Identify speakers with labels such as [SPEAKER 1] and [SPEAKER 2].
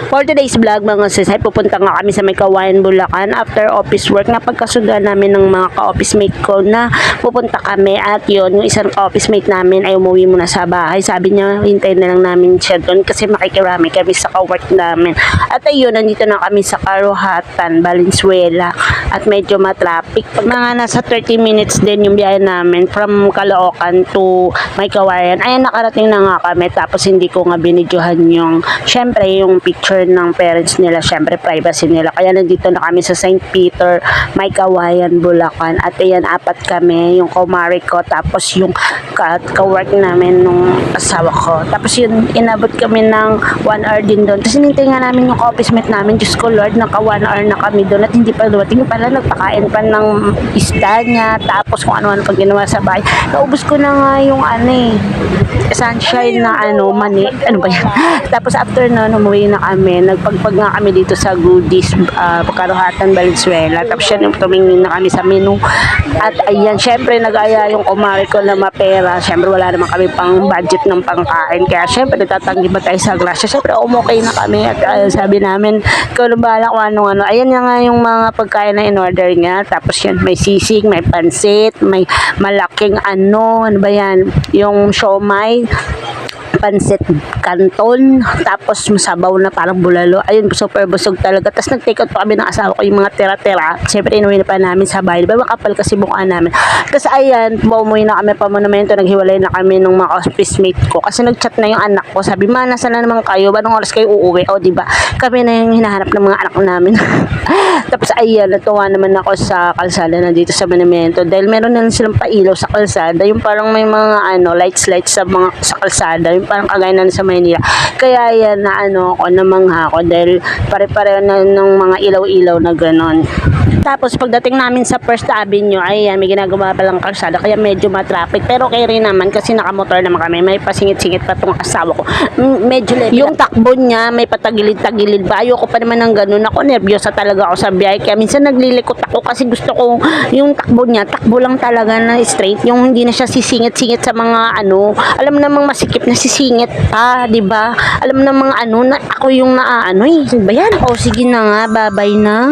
[SPEAKER 1] For today's vlog mga sis, ay pupunta nga kami sa may Kawayan, Bulacan after office work na pagkasunduan namin ng mga ka-office mate ko na pupunta kami at yun, yung isang ka-office mate namin ay umuwi muna sa bahay. Sabi niya, hintayin na lang namin siya doon kasi makikirami kami sa ka-work namin. At ayun, nandito na kami sa Karuhatan, Valenzuela at medyo matraffic. Mga nasa 30 minutes din yung biyahe namin from Caloocan to may Kawayan. Ayan, nakarating na nga kami tapos hindi ko nga binidyohan yung, syempre, yung picture ng parents nila, syempre privacy nila, kaya nandito na kami sa St. Peter, may Kawayan, Bulacan. At ayan, apat kami, yung kumari ko, tapos yung ka-work namin nung asawa ko, tapos yun, inabot kami ng 1 hour din doon, tapos hinintay nga namin yung office mate namin. Diyos ko Lord, naka 1 hour na kami doon at hindi pa dumating pala, nagpakain pa ng isda niya, tapos kung ano-ano pag ginawa sa bahay. Naubos ko na nga yung sunshine na mani, ano ba yan. Tapos after nun, umuwi na kami, nagpagpag nga kami dito sa Goodies, Karuhatan, Valenzuela. Tapos yan, tumingin na kami sa menu. At ayan, syempre nag-aya yung kumari ko na mapera. Syempre wala naman kami pang budget ng pangkain. Kaya syempre nagtatanggi ba tayo sa grasya. Syempre okay na kami. At sabi namin, ikaw na bahala kung ano-ano. Ayan nga yung mga pagkain na in-order niya. Tapos yan, may sisig, may pansit, may malaking ano ba yan, yung siomay, pansit canton, tapos masabaw na parang bulalo. Ayun, super busog talaga. Tapos nag-take out pa kami ng asawa ko yung mga tira-tira. Siyempre inuwi na pa namin sa bahay. Diba makapal kasi mukha namin. Tapos ayan, umuwi na kami pa monumento. Naghiwalay na kami ng mga office mate ko. Kasi nag-chat na yung anak ko. Sabi, ma, nasa na naman kayo? Anong oras kayo uuwi? O diba, kami na yung hinahanap ng mga anak namin. Tapos ayan, natuwa naman ako sa kalsada na dito sa monumento. Dahil meron na silang pailaw sa kalsada. Yung parang may mga lights sa mga sa kalsada. Yung parang kagaya na sa Maynila. Kaya yan na ako, namangha ako dahil pare-pareho na ng mga ilaw-ilaw na ganon. Tapos pagdating namin sa First Avenue, ayan, may ginagawa pa lang kalsada kaya medyo matraffic. Pero okay rin naman kasi nakamotor naman kami. May pasingit-singit pa tong asawa ko. Medyo level. Yung takbo niya, may patagilid-tagilid ba? Ayoko pa naman ng ganun. Ako, nervyosa talaga ako sa biyahe. Kaya minsan naglilikot ako kasi gusto ko yung takbo niya, takbo lang talaga na straight. Yung hindi na siya sisingit-singit sa mga alam namang masikip na sisingit pa, di ba? Alam namang na ako yung diba yan? O sige na nga, babay na.